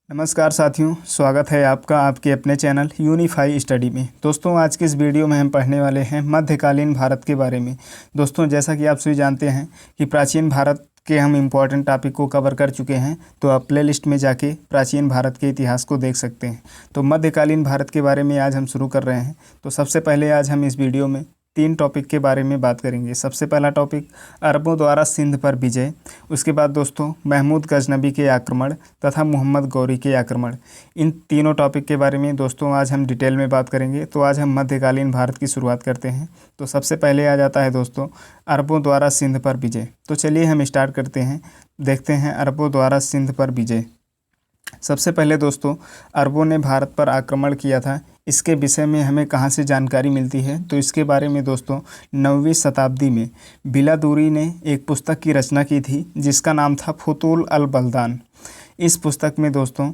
नमस्कार साथियों, स्वागत है आपका आपके अपने चैनल यूनिफाई स्टडी में। दोस्तों, आज के इस वीडियो में हम पढ़ने वाले हैं मध्यकालीन भारत के बारे में। दोस्तों, जैसा कि आप सभी जानते हैं कि प्राचीन भारत के हम इम्पॉर्टेंट टॉपिक को कवर कर चुके हैं, तो आप प्ले लिस्ट में जाके प्राचीन भारत के इतिहास को देख सकते हैं। तो मध्यकालीन भारत के बारे में आज हम शुरू कर रहे हैं। तो सबसे पहले आज हम इस वीडियो में 3 टॉपिक के बारे में बात करेंगे। सबसे पहला टॉपिक अरबों द्वारा सिंध पर विजय। उसके बाद दोस्तों महमूद गजनबी के आक्रमण तथा मोहम्मद गौरी के आक्रमण। इन तीनों टॉपिक के बारे में दोस्तों आज हम डिटेल में बात करेंगे। तो आज हम मध्यकालीन भारत की शुरुआत करते हैं। तो सबसे पहले आ जाता है दोस्तों अरबों द्वारा सिंध पर विजय। तो चलिए हम स्टार्ट करते हैं, देखते हैं अरबों द्वारा सिंध पर विजय। सबसे पहले दोस्तों अरबों ने भारत पर आक्रमण किया था। इसके विषय में हमें कहाँ से जानकारी मिलती है, तो इसके बारे में दोस्तों 9वीं शताब्दी में बिलादूरी ने एक पुस्तक की रचना की थी जिसका नाम था फुतूल अल बलदान। इस पुस्तक में दोस्तों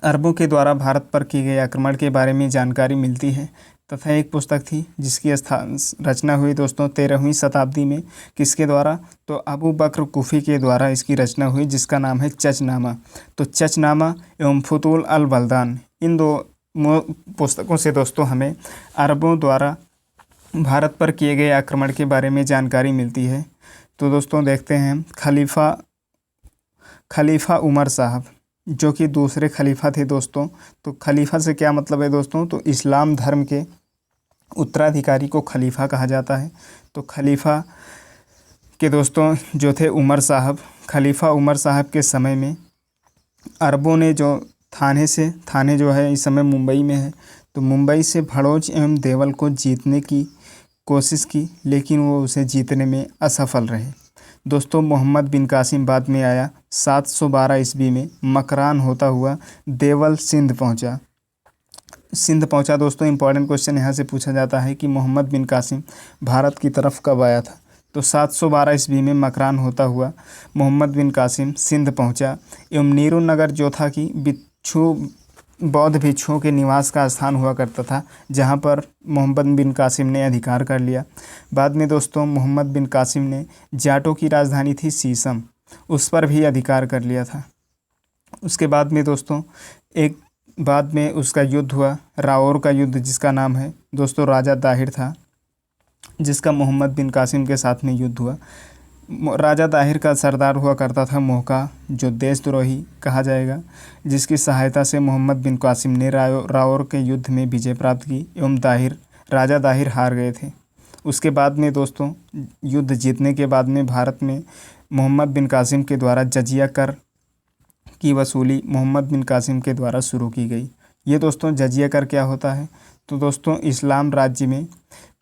अरबों के द्वारा भारत पर किए गए आक्रमण के बारे में जानकारी मिलती है। तथा एक पुस्तक थी जिसकी रचना हुई दोस्तों 13वीं शताब्दी में। किसके द्वारा? तो अबू बकर कुफ़ी के द्वारा इसकी रचना हुई, जिसका नाम है चचनामा। तो चचनामा एवं फुतूल अल बलदान, इन दो पुस्तकों से दोस्तों हमें अरबों द्वारा भारत पर किए गए आक्रमण के बारे में जानकारी मिलती है। तो दोस्तों देखते हैं खलीफा उमर साहब, जो कि दूसरे खलीफा थे दोस्तों। तो खलीफा से क्या मतलब है दोस्तों? तो इस्लाम धर्म के उत्तराधिकारी को खलीफा कहा जाता है। तो खलीफा के दोस्तों जो थे उमर साहब, खलीफा उमर साहब के समय में अरबों ने जो थाने जो है इस समय मुंबई में है, तो मुंबई से भड़ोच एवं देवल को जीतने की कोशिश की, लेकिन वो उसे जीतने में असफल रहे। दोस्तों मोहम्मद बिन कासिम बाद में आया। 712 ईस्वी में मकरान होता हुआ देवल सिंध पहुंचा। दोस्तों इंपॉर्टेंट क्वेश्चन यहाँ से पूछा जाता है कि मोहम्मद बिन कासिम भारत की तरफ कब आया था? तो 712 ईस्वी में मकरान होता हुआ मोहम्मद बिन कासिम सिंध पहुंचा एवं नीरू नगर जो था कि बौद्ध भिक्षुओं के निवास का स्थान हुआ करता था, जहां पर मोहम्मद बिन कासिम ने अधिकार कर लिया। बाद में दोस्तों मोहम्मद बिन कासिम ने जाटों की राजधानी थी सीसम, उस पर भी अधिकार कर लिया था। उसके बाद में दोस्तों बाद में उसका युद्ध हुआ, राओर का युद्ध, जिसका नाम है दोस्तों राजा दाहिर था, जिसका मोहम्मद बिन कासिम के साथ में युद्ध हुआ। राजा दाहिर का सरदार हुआ करता था मोहका, जो देशद्रोही कहा जाएगा, जिसकी सहायता से मोहम्मद बिन कासिम ने राओर के युद्ध में विजय प्राप्त की एवं राजा दाहिर हार गए थे। उसके बाद में दोस्तों युद्ध जीतने के बाद में भारत में मोहम्मद बिन कासिम के द्वारा जजिया कर की वसूली मोहम्मद बिन कासिम के द्वारा शुरू की गई। ये दोस्तों जजिया कर क्या होता है? तो दोस्तों इस्लाम राज्य में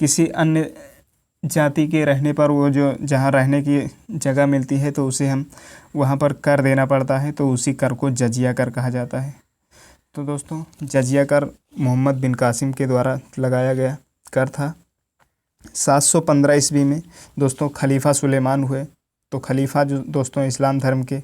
किसी अन्य जाति के रहने पर वो जो जहाँ रहने की जगह मिलती है, तो उसे हम वहाँ पर कर देना पड़ता है, तो उसी कर को जजिया कर कहा जाता है। तो दोस्तों जजिया कर मोहम्मद बिन कासिम के द्वारा लगाया गया कर था। 715 ईस्वी में दोस्तों खलीफा सुलेमान हुए। तो खलीफा जो दोस्तों इस्लाम धर्म के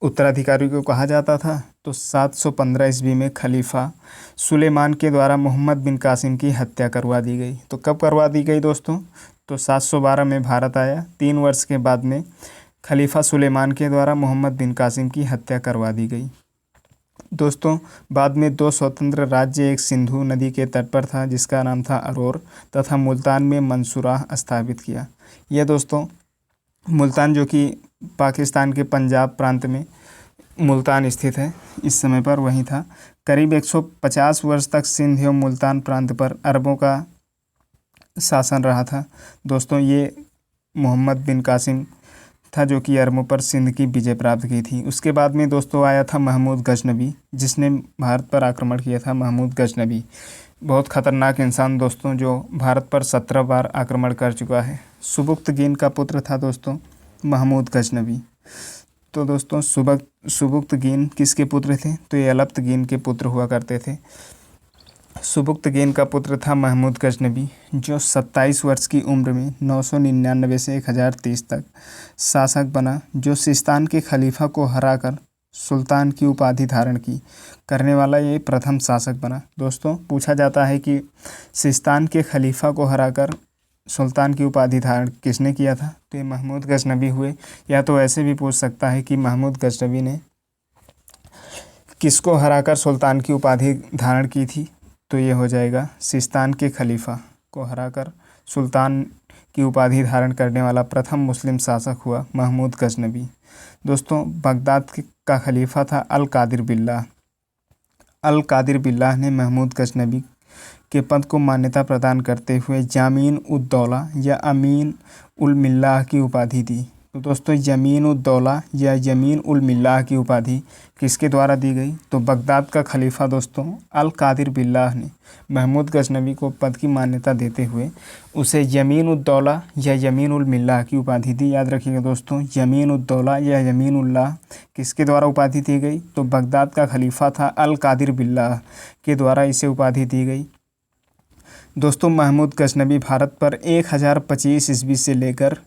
उत्तराधिकारी को कहा जाता था। तो 715 ईस्वी में खलीफा सुलेमान के द्वारा मोहम्मद बिन कासिम की हत्या करवा दी गई। तो कब करवा दी गई दोस्तों? तो 712 में भारत आया। 3 वर्ष के बाद में खलीफा सुलेमान के द्वारा मोहम्मद बिन कासिम की हत्या करवा दी गई। दोस्तों बाद में 2 स्वतंत्र राज्य एक सिंधु नदी के तट पर था, जिसका नाम था अरोर, तथा मुल्तान में मंसूरा स्थापित किया। यह दोस्तों मुल्तान जो कि पाकिस्तान के पंजाब प्रांत में मुल्तान स्थित है, इस समय पर वहीं था। करीब 150 वर्ष तक सिंध एवं मुल्तान प्रांत पर अरबों का शासन रहा था। दोस्तों ये मोहम्मद बिन कासिम था जो कि अरबों पर सिंध की विजय प्राप्त की थी। उसके बाद में दोस्तों आया था महमूद गजनबी, जिसने भारत पर आक्रमण किया था। महमूद गजनबी बहुत ख़तरनाक इंसान दोस्तों, जो भारत पर 17 बार आक्रमण कर चुका है। सुबुक्तगीन का पुत्र था दोस्तों महमूद गजनबी। तो दोस्तों सुबुक्तगीन किसके पुत्र थे? तो ये अलप्तगीन के पुत्र हुआ करते थे। सुबुक्तगीन का पुत्र था महमूद गजनबी, जो 27 वर्ष की उम्र में 999 से 1030 तक शासक बना, जो सिस्तान के खलीफा को हराकर सुल्तान की उपाधि धारण करने वाला ये प्रथम शासक बना। दोस्तों पूछा जाता है कि सिस्तान के खलीफा को हराकर सुल्तान की उपाधि धारण किसने किया था? तो ये महमूद गजनबी हुए। या तो ऐसे भी पूछ सकता है कि महमूद गजनबी ने किसको हराकर सुल्तान की उपाधि धारण की थी? तो ये हो जाएगा सिस्तान के खलीफा को हराकर सुल्तान की उपाधि धारण करने वाला प्रथम मुस्लिम शासक हुआ महमूद गजनबी। दोस्तों, बगदाद का खलीफा था अल कादिर बिल्लाह। अल कादिर बिल्लाह ने महमूद गजनबी के पद को मान्यता प्रदान करते हुए जामीन उद दौला या अमीन उल मिल्लाह की उपाधि दी। तो दोस्तों, जमीन उद दौला या जमीन उल मिल्लाह की उपाधि किसके द्वारा दी गई? तो बगदाद का खलीफा दोस्तों अल कादिर बिल्लाह ने महमूद गजनबी को पद की मान्यता देते हुए उसे जमीन उद दौला या जमीन उल मिल्लाह की उपाधि दी। याद रखिएगा दोस्तों, जमीन उद दौला या जमीन उल्लाह किसके द्वारा उपाधि दी गई? तो बगदाद का खलीफा था अल कादिर बिल्लाह के द्वारा इसे उपाधि दी गई। दोस्तों, महमूद गजनबी भारत पर 1025 ईस्वी से लेकर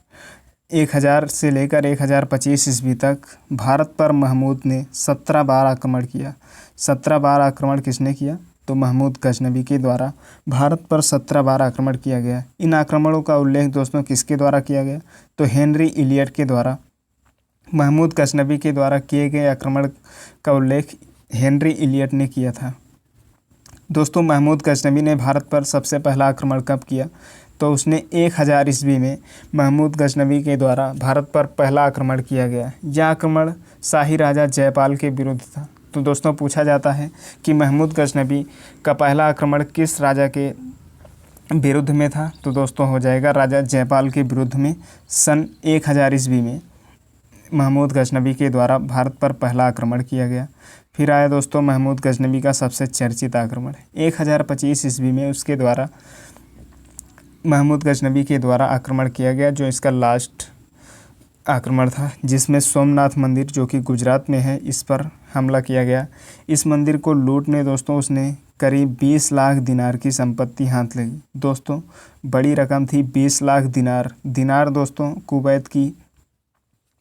1025 ईस्वी तक भारत पर महमूद ने 17 बार आक्रमण किया। 17 बार आक्रमण किसने किया? तो महमूद गजनबी के द्वारा भारत पर 17 बार आक्रमण किया गया। इन आक्रमणों का उल्लेख दोस्तों किसके द्वारा किया गया? तो हेनरी इलियट के द्वारा। महमूद गजनबी के द्वारा किए गए आक्रमण का उल्लेख हेनरी इलियट ने किया था। दोस्तों, महमूद गजनबी ने भारत पर सबसे पहला आक्रमण कब किया? तो उसने 1000 ईस्वी में महमूद गजनबी के द्वारा भारत पर पहला आक्रमण किया गया। यह आक्रमण शाही राजा जयपाल के विरुद्ध था। तो दोस्तों, पूछा जाता है कि महमूद गजनबी का पहला आक्रमण किस राजा के विरुद्ध में था? तो दोस्तों हो जाएगा राजा जयपाल के विरुद्ध में सन 1000 ईस्वी में महमूद गजनबी के द्वारा भारत पर पहला आक्रमण किया गया। फिर आया दोस्तों महमूद गजनबी का सबसे चर्चित आक्रमण 1025 ईस्वी में उसके द्वारा महमूद गजनबी के द्वारा आक्रमण किया गया, जो इसका लास्ट आक्रमण था, जिसमें सोमनाथ मंदिर जो कि गुजरात में है इस पर हमला किया गया। इस मंदिर को लूटने दोस्तों उसने करीब 20 लाख दिनार की संपत्ति हाथ लगी। दोस्तों, बड़ी रकम थी 20 लाख दिनार। दिनार दोस्तों कुवैत की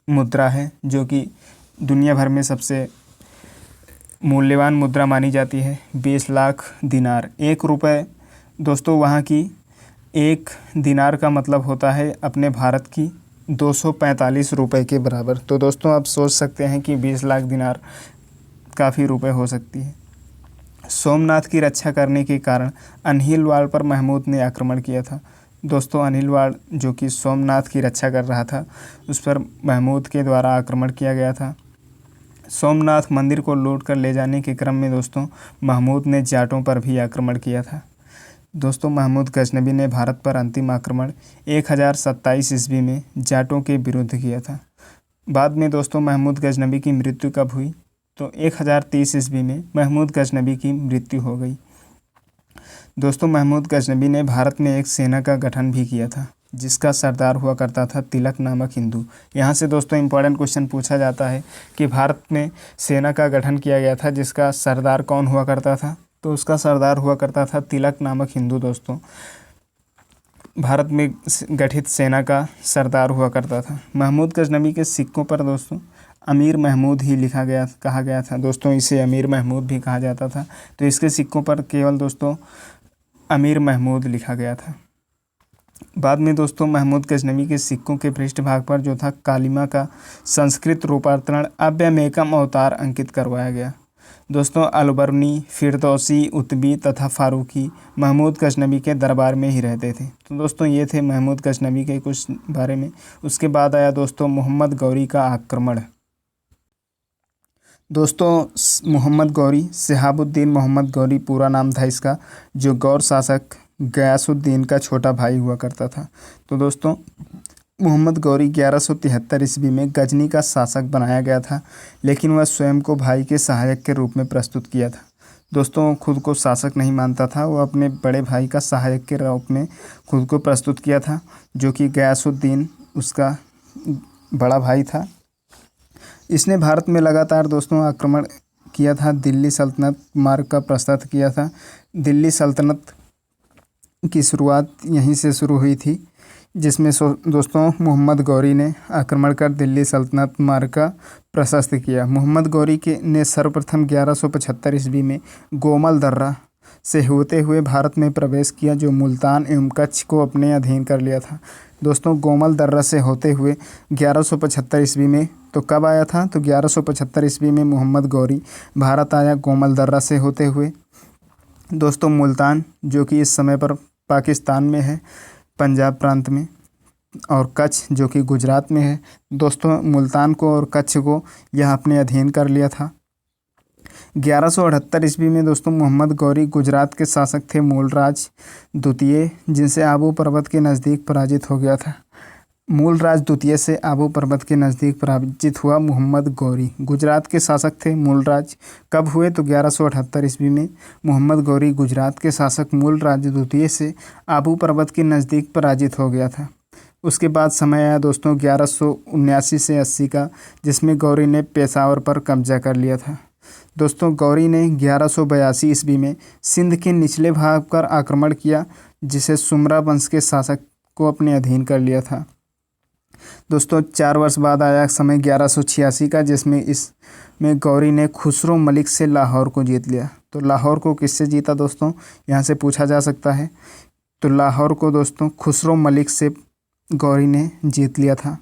मुद्रा है, जो कि दुनिया भर में सबसे मूल्यवान मुद्रा मानी जाती है। 20 लाख दिनार, 1 रुपये दोस्तों वहाँ की 1 दिनार का मतलब होता है अपने भारत की 245 रुपये के बराबर। तो दोस्तों आप सोच सकते हैं कि 20 लाख दिनार काफ़ी रुपए हो सकती है। सोमनाथ की रक्षा करने के कारण अनहिलवाड़ पर महमूद ने आक्रमण किया था। दोस्तों, अनहिलवाड़ जो कि सोमनाथ की रक्षा कर रहा था, उस पर महमूद के द्वारा आक्रमण किया गया था। सोमनाथ मंदिर को लूट कर ले जाने के क्रम में दोस्तों महमूद ने जाटों पर भी आक्रमण किया था। दोस्तों, महमूद गजनबी ने भारत पर अंतिम आक्रमण 1027 ईस्वी में जाटों के विरुद्ध किया था। बाद में दोस्तों महमूद गजनबी की मृत्यु कब हुई? तो 1030 ईस्वी में महमूद गजनबी की मृत्यु हो गई। दोस्तों, महमूद गजनबी ने भारत में एक सेना का गठन भी किया था, जिसका सरदार हुआ करता था तिलक नामक हिंदू। यहाँ से दोस्तों इंपॉर्टेंट क्वेश्चन पूछा जाता है कि भारत में सेना का गठन किया गया था, जिसका सरदार कौन हुआ करता था? तो उसका सरदार हुआ करता था तिलक नामक हिंदू। दोस्तों, भारत में गठित सेना का सरदार हुआ करता था। महमूद गजनबी के सिक्कों पर दोस्तों अमीर महमूद ही कहा गया था। दोस्तों, इसे अमीर महमूद भी कहा जाता था। तो इसके सिक्कों पर केवल दोस्तों अमीर महमूद लिखा गया था। बाद में दोस्तों महमूद गजनबी के सिक्कों के पृष्ठभाग पर जो था कालिमा का संस्कृत रूपांतरण अव्यमेकम अवतार अंकित करवाया गया। दोस्तों, अलबर्नी, फिरदौसी, उतबी तथा फारूकी महमूद गजनबी के दरबार में ही रहते थे। तो दोस्तों ये थे महमूद गजनबी के कुछ बारे में। उसके बाद आया दोस्तों मोहम्मद गौरी का आक्रमण। दोस्तों, मोहम्मद गौरी, शहाबुद्दीन मोहम्मद गौरी पूरा नाम था इसका, जो गौर शासक गयासुद्दीन का छोटा भाई हुआ करता था। तो दोस्तों मोहम्मद गौरी 1173 ईस्वी में गजनी का शासक बनाया गया था, लेकिन वह स्वयं को भाई के सहायक के रूप में प्रस्तुत किया था। दोस्तों, खुद को शासक नहीं मानता था, वो अपने बड़े भाई का सहायक के रूप में खुद को प्रस्तुत किया था, जो कि गयासुद्दीन उसका बड़ा भाई था। इसने भारत में लगातार दोस्तों आक्रमण किया था, दिल्ली सल्तनत मार्ग का प्रस्ताव किया था। दिल्ली सल्तनत की शुरुआत यहीं से शुरू हुई थी, जिसमें दोस्तों मोहम्मद गौरी ने आक्रमण कर दिल्ली सल्तनत मार्ग का प्रशस्त किया। मोहम्मद गौरी ने सर्वप्रथम 1175 ईस्वी में गोमल दर्रा से होते हुए भारत में प्रवेश किया, जो मुल्तान एवं कच्छ को अपने अधीन कर लिया था। दोस्तों गोमल दर्रा से होते हुए 1175 ईस्वी में, तो कब आया था? तो 1175 ईस्वी में मोहम्मद गौरी भारत आया गोमल दर्रा से होते हुए। दोस्तों मुल्तान, जो कि इस समय पर पाकिस्तान में है, पंजाब प्रांत में, और कच्छ जो कि गुजरात में है। दोस्तों मुल्तान को और कच्छ को यह अपने अधीन कर लिया था। 1178 ईस्वी में दोस्तों मोहम्मद गौरी गुजरात के शासक थे मूलराज द्वितीय, जिनसे आबू पर्वत के नज़दीक पराजित हो गया था। मूलराज द्वितीय से आबू पर्वत के नज़दीक पराजित हुआ मोहम्मद गौरी। गुजरात के शासक थे मूलराज। कब हुए? तो 1178 ईस्वी में मोहम्मद गौरी गुजरात के शासक मूलराज द्वितीय से आबू पर्वत के नज़दीक पराजित हो गया था। उसके बाद समय आया दोस्तों 1179 से 80 का, जिसमें गौरी ने पेशावर पर कब्जा कर लिया था। दोस्तों गौरी ने 1182 ईस्वी में सिंध के निचले भाग पर आक्रमण किया, जिसे सुमरा वंश के शासक को अपने अधीन कर लिया था। दोस्तों 4 वर्ष बाद आया समय 1186 का, जिसमें गौरी ने खुसरो मलिक से लाहौर को जीत लिया। तो लाहौर को किससे जीता दोस्तों? यहाँ से पूछा जा सकता है। तो लाहौर को दोस्तों खुसरो मलिक से गौरी ने जीत लिया था।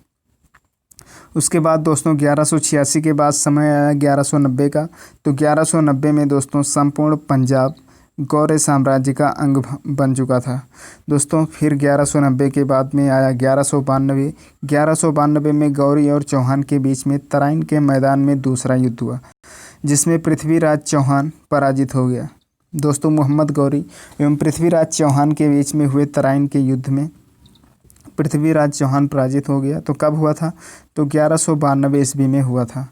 उसके बाद दोस्तों 1186 के बाद समय आया 1190 का। तो 1190 में दोस्तों संपूर्ण पंजाब गौर्य साम्राज्य का अंग बन चुका था। दोस्तों फिर 1190 के बाद में आया 1192। 1192 में गौरी और चौहान के बीच में तराइन के मैदान में दूसरा युद्ध हुआ, जिसमें पृथ्वीराज चौहान पराजित हो गया। दोस्तों मोहम्मद गौरी एवं पृथ्वीराज चौहान के बीच में हुए तराइन के युद्ध में पृथ्वीराज चौहान पराजित हो गया। तो कब हुआ था? तो 1192 ईस्वी में हुआ था।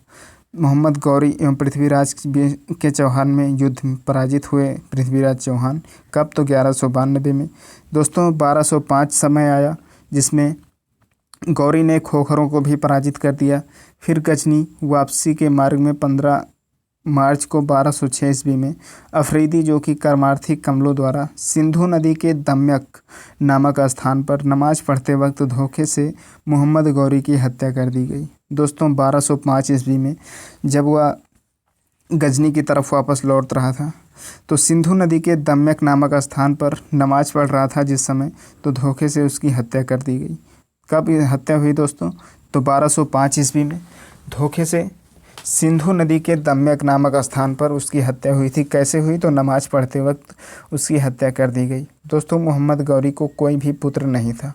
मोहम्मद गौरी एवं पृथ्वीराज के चौहान में युद्ध पराजित हुए पृथ्वीराज चौहान। कब? तो 1192 में। दोस्तों 1205 समय आया, जिसमें गौरी ने खोखरों को भी पराजित कर दिया। फिर गजनी वापसी के मार्ग में 15 मार्च को 1206 ईस्वी में अफरीदी, जो कि कर्मार्थी कमलों द्वारा सिंधु नदी के दम्यक नामक स्थान पर नमाज पढ़ते वक्त धोखे से मोहम्मद गौरी की हत्या कर दी गई। दोस्तों 1205 ईस्वी में जब वह गजनी की तरफ वापस लौट रहा था, तो सिंधु नदी के दम्यक नामक स्थान पर नमाज पढ़ रहा था जिस समय, तो धोखे से उसकी हत्या कर दी गई। कब ये हत्या हुई दोस्तों? तो 1205 ईस्वी में धोखे से सिंधु नदी के दम्यक नामक स्थान पर उसकी हत्या हुई थी। कैसे हुई? तो नमाज पढ़ते वक्त उसकी हत्या कर दी गई। दोस्तों मोहम्मद गौरी को कोई भी पुत्र नहीं था।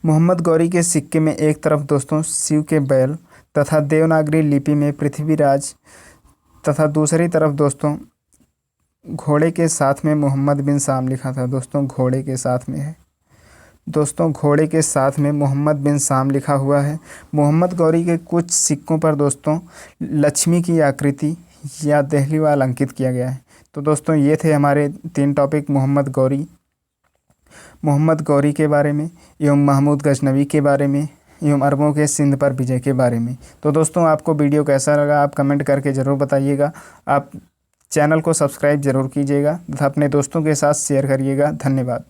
मोहम्मद गौरी के सिक्के में एक तरफ दोस्तों शिव के बैल तथा देवनागरी लिपि में पृथ्वीराज, तथा दूसरी तरफ दोस्तों घोड़े के साथ में मोहम्मद बिन साम लिखा था। दोस्तों घोड़े के साथ में है। दोस्तों घोड़े के साथ में मोहम्मद बिन साम लिखा हुआ है। मोहम्मद गौरी के कुछ सिक्कों पर दोस्तों लक्ष्मी की आकृति या देहलीवाल अंकित किया गया है। तो दोस्तों ये थे हमारे 3 टॉपिक मोहम्मद गौरी के बारे में, एवं महमूद गजनवी के बारे में, एवं अरबों के सिंध पर विजय के बारे में। तो दोस्तों आपको वीडियो कैसा लगा आप कमेंट करके ज़रूर बताइएगा। आप चैनल को सब्सक्राइब ज़रूर कीजिएगा तथा अपने दोस्तों के साथ शेयर करिएगा। धन्यवाद।